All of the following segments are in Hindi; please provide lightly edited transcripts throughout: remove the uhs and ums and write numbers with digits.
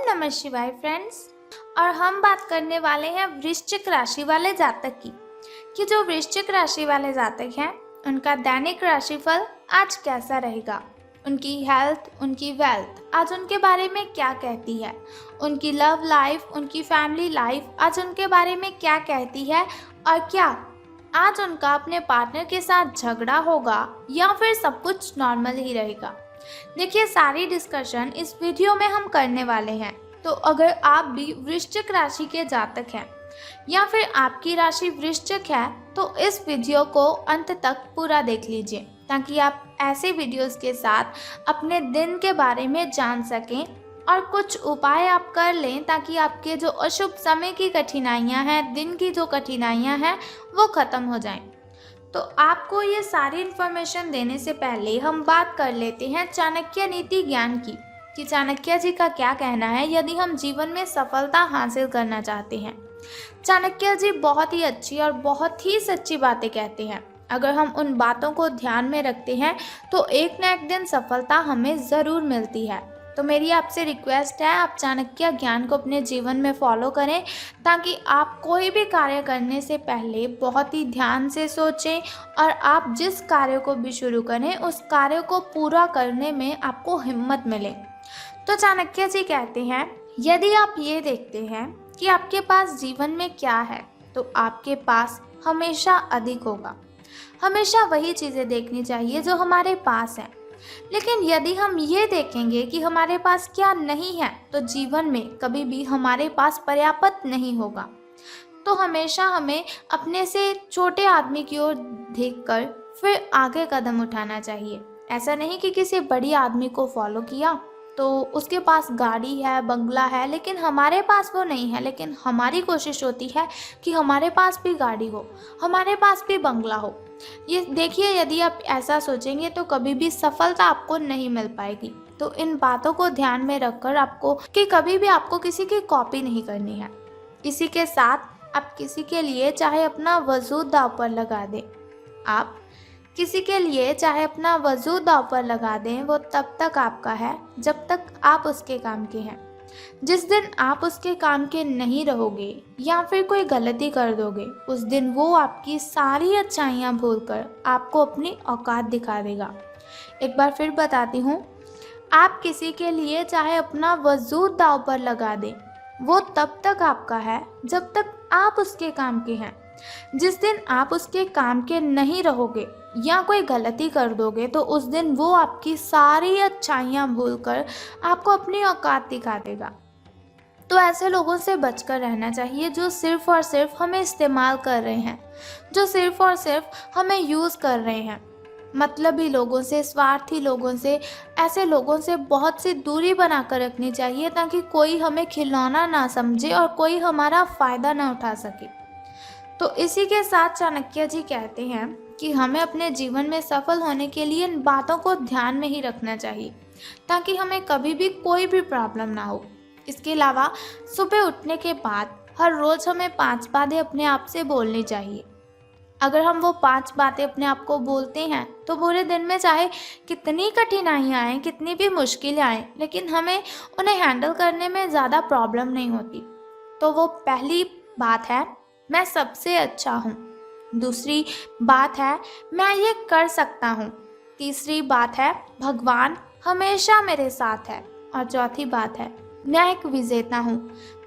नमः शिवाय फ्रेंड्स। और हम बात करने वाले हैं वृश्चिक राशि वाले जातक की कि जो वृश्चिक राशि वाले जातक हैं उनका दैनिक राशिफल आज कैसा रहेगा, उनकी हेल्थ, उनकी वेल्थ आज उनके बारे में क्या कहती है, उनकी लव लाइफ, उनकी फैमिली लाइफ आज उनके बारे में क्या कहती है, और क्या आज उनका अपने पार्टनर के साथ झगड़ा होगा या फिर सब कुछ नॉर्मल ही रहेगा। देखिए, सारी डिस्कशन इस वीडियो में हम करने वाले हैं। तो अगर आप भी वृश्चिक राशि के जातक हैं या फिर आपकी राशि वृश्चिक है तो इस वीडियो को अंत तक पूरा देख लीजिए ताकि आप ऐसे वीडियोस के साथ अपने दिन के बारे में जान सकें और कुछ उपाय आप कर लें ताकि आपके जो अशुभ समय की कठिनाइयां हैं, दिन की जो कठिनाइयां हैं वो ख़त्म हो जाएं। तो आपको ये सारी इन्फॉर्मेशन देने से पहले हम बात कर लेते हैं चाणक्य नीति ज्ञान की कि चाणक्य जी का क्या कहना है यदि हम जीवन में सफलता हासिल करना चाहते हैं। चाणक्य जी बहुत ही अच्छी और बहुत ही सच्ची बातें कहते हैं। अगर हम उन बातों को ध्यान में रखते हैं तो एक न एक दिन सफलता हमें ज़रूर मिलती है। तो मेरी आपसे रिक्वेस्ट है, आप चाणक्य ज्ञान को अपने जीवन में फॉलो करें ताकि आप कोई भी कार्य करने से पहले बहुत ही ध्यान से सोचें और आप जिस कार्य को भी शुरू करें उस कार्य को पूरा करने में आपको हिम्मत मिले। तो चाणक्य जी कहते हैं, यदि आप ये देखते हैं कि आपके पास जीवन में क्या है तो आपके पास हमेशा अधिक होगा। हमेशा वही चीज़ें देखनी चाहिए जो हमारे पास हैं। लेकिन यदि हम ये देखेंगे कि हमारे पास क्या नहीं है तो जीवन में कभी भी हमारे पास पर्याप्त नहीं होगा। तो हमेशा हमें अपने से छोटे आदमी की ओर देखकर फिर आगे कदम उठाना चाहिए। ऐसा नहीं कि किसी बड़ी आदमी को फॉलो किया तो उसके पास गाड़ी है, बंगला है, लेकिन हमारे पास वो नहीं है। लेकिन हमारी कोशिश होती है कि हमारे पास भी गाड़ी हो, हमारे पास भी बंगला हो। ये देखिए, यदि आप ऐसा सोचेंगे तो कभी भी सफलता आपको नहीं मिल पाएगी। तो इन बातों को ध्यान में रखकर आपको कि कभी भी आपको किसी की कॉपी नहीं करनी है। इसी के साथ आप किसी के लिए चाहे अपना वजूद दांव पर लगा दें, आप किसी के लिए चाहे अपना वजूद दांव पर लगा दें, वो तब तक आपका है जब तक आप उसके काम के हैं। जिस दिन आप उसके काम के नहीं रहोगे या फिर कोई गलती कर दोगे उस दिन वो आपकी सारी अच्छाइयाँ भूलकर आपको अपनी औकात दिखा देगा। एक बार फिर बताती हूँ, आप किसी के लिए चाहे अपना वजूद दांव पर लगा दें, वो तब तक आपका है जब तक आप उसके काम के हैं। जिस दिन आप उसके काम के नहीं रहोगे या कोई गलती कर दोगे तो उस दिन वो आपकी सारी अच्छाइयाँ भूलकर आपको अपनी औकात दिखा देगा। तो ऐसे लोगों से बचकर रहना चाहिए जो सिर्फ़ और सिर्फ हमें इस्तेमाल कर रहे हैं, जो सिर्फ़ और सिर्फ हमें यूज़ कर रहे हैं। मतलबी लोगों से, स्वार्थी लोगों से, ऐसे लोगों से बहुत सी दूरी बनाकर रखनी चाहिए ताकि कोई हमें खिलौना ना समझे और कोई हमारा फ़ायदा ना उठा सके। तो इसी के साथ चाणक्य जी कहते हैं कि हमें अपने जीवन में सफल होने के लिए इन बातों को ध्यान में ही रखना चाहिए ताकि हमें कभी भी कोई भी प्रॉब्लम ना हो। इसके अलावा सुबह उठने के बाद हर रोज़ हमें 5 बातें अपने आप से बोलनी चाहिए। अगर हम वो 5 बातें अपने आप को बोलते हैं तो पूरे दिन में चाहे कितनी कठिनाइयाँ आएँ, कितनी भी मुश्किलें आएँ, लेकिन हमें उन्हें हैंडल करने में ज़्यादा प्रॉब्लम नहीं होती। तो वो पहली बात है, मैं सबसे अच्छा हूँ। दूसरी बात है, मैं ये कर सकता हूँ। तीसरी बात है, भगवान हमेशा मेरे साथ है। और चौथी बात है, मैं एक विजेता हूँ।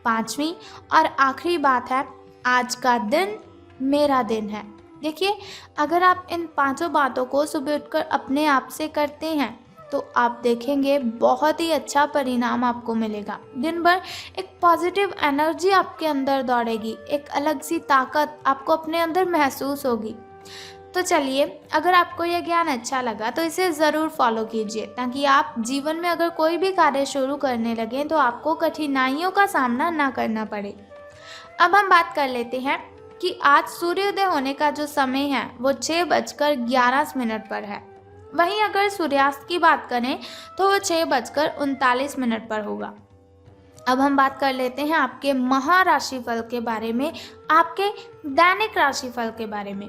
5वीं और आखिरी बात है, आज का दिन मेरा दिन है। देखिए, अगर आप इन 5 बातों को सुबह उठकर अपने आप से करते हैं तो आप देखेंगे बहुत ही अच्छा परिणाम आपको मिलेगा। दिन भर एक पॉजिटिव एनर्जी आपके अंदर दौड़ेगी, एक अलग सी ताकत आपको अपने अंदर महसूस होगी। तो चलिए, अगर आपको यह ज्ञान अच्छा लगा तो इसे ज़रूर फॉलो कीजिए ताकि आप जीवन में अगर कोई भी कार्य शुरू करने लगें तो आपको कठिनाइयों का सामना ना करना पड़े। अब हम बात कर लेते हैं कि आज सूर्योदय होने का जो समय है वो 6:11 पर है। वहीं अगर सूर्यास्त की बात करें तो वो 6:39 पर होगा। अब हम बात कर लेते हैं आपके महाराशिफल के बारे में, आपके दैनिक राशिफल के बारे में।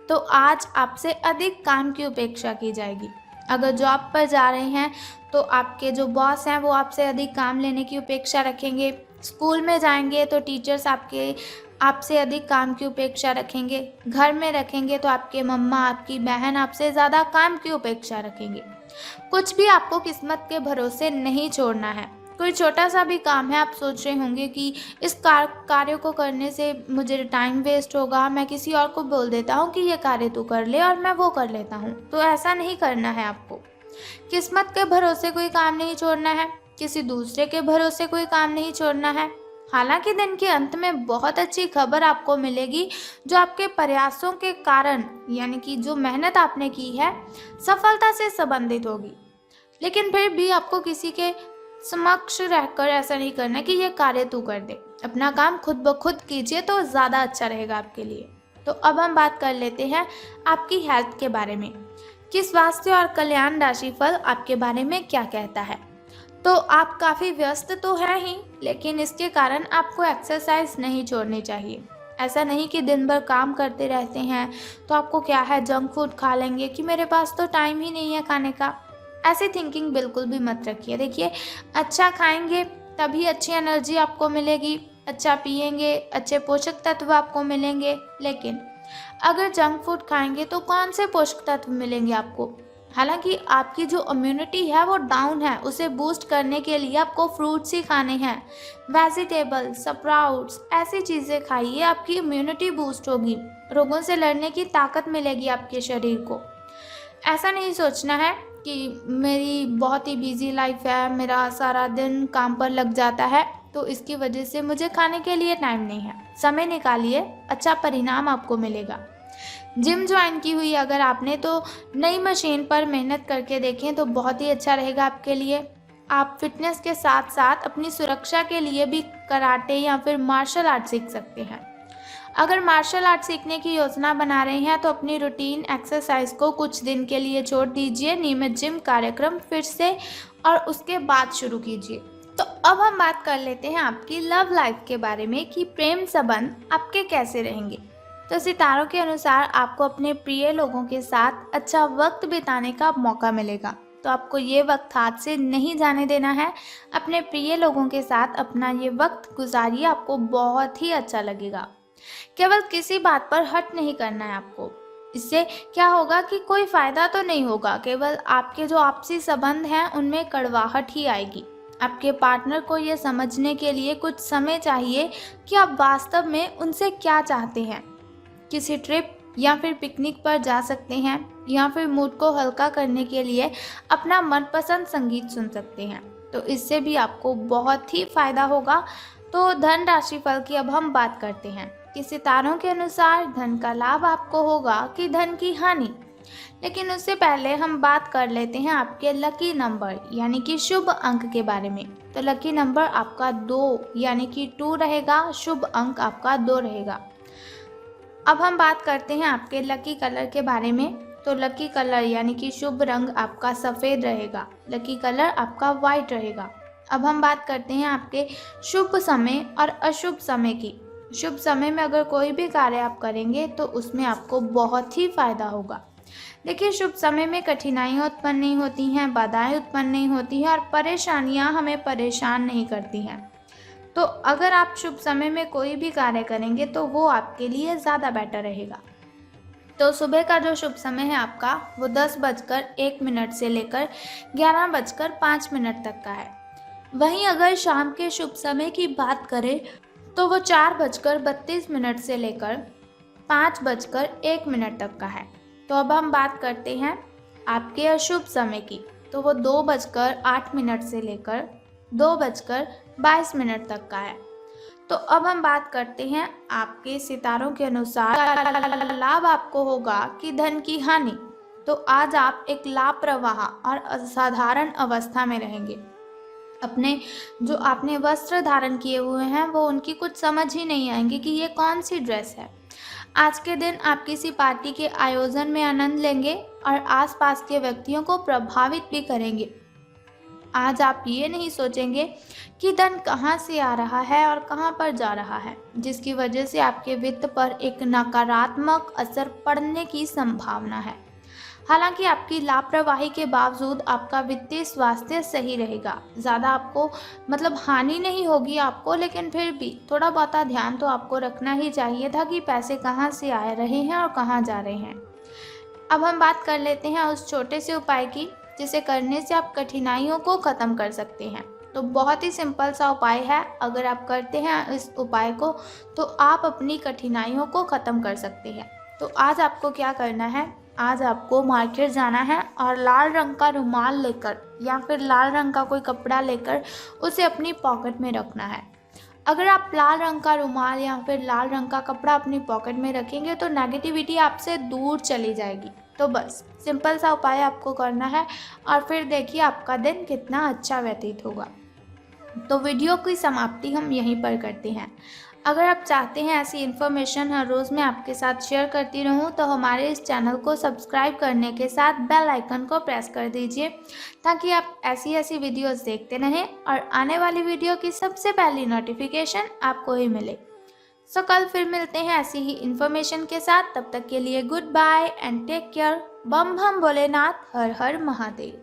तो आज आपसे अधिक काम की उपेक्षा की जाएगी। अगर जॉब पर जा रहे हैं तो आपके जो बॉस हैं वो आपसे अधिक काम लेने की अपेक्षा रखेंगे। स्कूल में जाएंगे तो टीचर्स आपसे अधिक काम की अपेक्षा रखेंगे। घर में रखेंगे तो आपके मम्मा, आपकी बहन आपसे ज़्यादा काम की अपेक्षा रखेंगे। कुछ भी आपको किस्मत के भरोसे नहीं छोड़ना है। कोई छोटा सा भी काम है, आप सोच रहे होंगे कि इस कार्य को करने से मुझे टाइम वेस्ट होगा, मैं किसी और को बोल देता हूँ कि ये कार्य तू कर ले और मैं वो कर लेता हूँ। तो ऐसा नहीं करना है आपको। किस्मत के भरोसे कोई काम नहीं छोड़ना है, किसी दूसरे के भरोसे कोई काम नहीं छोड़ना है। हालांकि दिन के अंत में बहुत अच्छी खबर आपको मिलेगी जो आपके प्रयासों के कारण, यानी कि जो मेहनत आपने की है, सफलता से संबंधित होगी। लेकिन फिर भी आपको किसी के समक्ष रहकर ऐसा नहीं करना कि ये कार्य तू कर दे। अपना काम खुद ब खुद कीजिए तो ज़्यादा अच्छा रहेगा आपके लिए। तो अब हम बात कर लेते हैं आपकी हेल्थ के बारे में कि स्वास्थ्य और कल्याण राशिफल आपके बारे में क्या कहता है। तो आप काफ़ी व्यस्त तो हैं ही, लेकिन इसके कारण आपको एक्सरसाइज नहीं छोड़नी चाहिए। ऐसा नहीं कि दिन भर काम करते रहते हैं तो आपको क्या है, जंक फूड खा लेंगे कि मेरे पास तो टाइम ही नहीं है खाने का। ऐसी थिंकिंग बिल्कुल भी मत रखिए। देखिए, अच्छा खाएंगे तभी अच्छी एनर्जी आपको मिलेगी, अच्छा पिएंगे अच्छे पोषक तत्व आपको मिलेंगे। लेकिन अगर जंक फूड खाएंगे तो कौन से पोषक तत्व मिलेंगे आपको? हालांकि आपकी जो इम्यूनिटी है वो डाउन है, उसे बूस्ट करने के लिए आपको फ्रूट्स ही खाने हैं, वेजिटेबल, स्प्राउट्स, ऐसी चीज़ें खाइए, आपकी इम्यूनिटी बूस्ट होगी, रोगों से लड़ने की ताकत मिलेगी आपके शरीर को। ऐसा नहीं सोचना है कि मेरी बहुत ही बिजी लाइफ है, मेरा सारा दिन काम पर लग जाता है तो इसकी वजह से मुझे खाने के लिए टाइम नहीं है। समय निकालिए, अच्छा परिणाम आपको मिलेगा। जिम ज्वाइन की हुई अगर आपने तो नई मशीन पर मेहनत करके देखें तो बहुत ही अच्छा रहेगा आपके लिए। आप फिटनेस के साथ साथ अपनी सुरक्षा के लिए भी कराटे या फिर मार्शल आर्ट सीख सकते हैं। अगर मार्शल आर्ट सीखने की योजना बना रहे हैं तो अपनी रूटीन एक्सरसाइज को कुछ दिन के लिए छोड़ दीजिए, नियमित जिम कार्यक्रम फिर से और उसके बाद शुरू कीजिए। तो अब हम बात कर लेते हैं आपकी लव लाइफ के बारे में कि प्रेम संबंध आपके कैसे रहेंगे। तो सितारों के अनुसार आपको अपने प्रिय लोगों के साथ अच्छा वक्त बिताने का मौका मिलेगा। तो आपको ये वक्त हाथ से नहीं जाने देना है। अपने प्रिय लोगों के साथ अपना ये वक्त गुजारिए, आपको बहुत ही अच्छा लगेगा। केवल किसी बात पर हट नहीं करना है आपको। इससे क्या होगा कि कोई फायदा तो नहीं होगा, केवल आपके जो आपसी संबंध हैं उनमें कड़वाहट ही आएगी। आपके पार्टनर को ये समझने के लिए कुछ समय चाहिए कि आप वास्तव में उनसे क्या चाहते हैं। किसी ट्रिप या फिर पिकनिक पर जा सकते हैं या फिर मूड को हल्का करने के लिए अपना मनपसंद संगीत सुन सकते हैं। तो इससे भी आपको बहुत ही फायदा होगा। तो धन राशिफल की अब हम बात करते हैं कि सितारों के अनुसार धन का लाभ आपको होगा कि धन की हानि। लेकिन उससे पहले हम बात कर लेते हैं आपके लकी नंबर यानी कि शुभ अंक के बारे में। तो लकी नंबर आपका 2 यानी कि 2 रहेगा, शुभ अंक आपका 2 रहेगा। अब हम बात करते हैं आपके लकी कलर के बारे में। तो लकी कलर यानी कि शुभ रंग आपका सफ़ेद रहेगा, लकी कलर आपका वाइट रहेगा। अब हम बात करते हैं आपके शुभ समय और अशुभ समय की। शुभ समय में अगर कोई भी कार्य आप करेंगे तो उसमें आपको बहुत ही फायदा होगा। देखिए, शुभ समय में कठिनाइयाँ उत्पन्न नहीं होती हैं, बाधाएं उत्पन्न नहीं होती हैं और परेशानियाँ हमें परेशान नहीं करती हैं। तो अगर आप शुभ समय में कोई भी कार्य करेंगे तो वो आपके लिए ज़्यादा बेटर रहेगा। तो सुबह का जो शुभ समय है आपका वो 10:01 से लेकर 11:05 तक का है। वहीं अगर शाम के शुभ समय की बात करें तो वो 4:32 से लेकर 5:01 तक का है। तो अब हम बात करते हैं आपके अशुभ समय की। तो वो 2:08 से लेकर 2:22 तक का है। तो अब हम बात करते हैं आपके सितारों के अनुसार लाभ आपको होगा कि धन की हानि। तो आज आप एक लापरवाह और असाधारण अवस्था में रहेंगे। अपने जो आपने वस्त्र धारण किए हुए हैं वो उनकी कुछ समझ ही नहीं आएंगी कि ये कौन सी ड्रेस है। आज के दिन आप किसी पार्टी के आयोजन में आनंद लेंगे और आसपास के व्यक्तियों को प्रभावित भी करेंगे। आज आप ये नहीं सोचेंगे कि धन कहाँ से आ रहा है और कहाँ पर जा रहा है, जिसकी वजह से आपके वित्त पर एक नकारात्मक असर पड़ने की संभावना है। हालांकि आपकी लापरवाही के बावजूद आपका वित्तीय स्वास्थ्य सही रहेगा। ज़्यादा आपको मतलब हानि नहीं होगी आपको, लेकिन फिर भी थोड़ा बहुत ध्यान तो आपको रखना ही चाहिए था कि पैसे कहाँ से आ रहे हैं और कहाँ जा रहे हैं। अब हम बात कर लेते हैं उस छोटे से उपाय की जिसे करने से आप कठिनाइयों को ख़त्म कर सकते हैं। तो बहुत ही सिंपल सा उपाय है, अगर आप करते हैं इस उपाय को तो आप अपनी कठिनाइयों को ख़त्म कर सकते हैं। तो आज आपको क्या करना है, आज आपको मार्केट जाना है और लाल रंग का रुमाल लेकर या फिर लाल रंग का कोई कपड़ा लेकर उसे अपनी पॉकेट में रखना है। अगर आप लाल रंग का रुमाल या फिर लाल रंग का कपड़ा अपनी पॉकेट में रखेंगे तो नेगेटिविटी आपसे दूर चली जाएगी। तो बस सिंपल सा उपाय आपको करना है और फिर देखिए आपका दिन कितना अच्छा व्यतीत होगा। तो वीडियो की समाप्ति हम यहीं पर करते हैं। अगर आप चाहते हैं ऐसी इन्फॉर्मेशन हर रोज़ मैं आपके साथ शेयर करती रहूं तो हमारे इस चैनल को सब्सक्राइब करने के साथ बेल आइकन को प्रेस कर दीजिए ताकि आप ऐसी वीडियोस देखते रहें और आने वाली वीडियो की सबसे पहली नोटिफिकेशन आपको ही मिले। सो कल फिर मिलते हैं ऐसी ही इन्फॉर्मेशन के साथ। तब तक के लिए good bye and take care. बम बम भोलेनाथ, हर हर महादेव।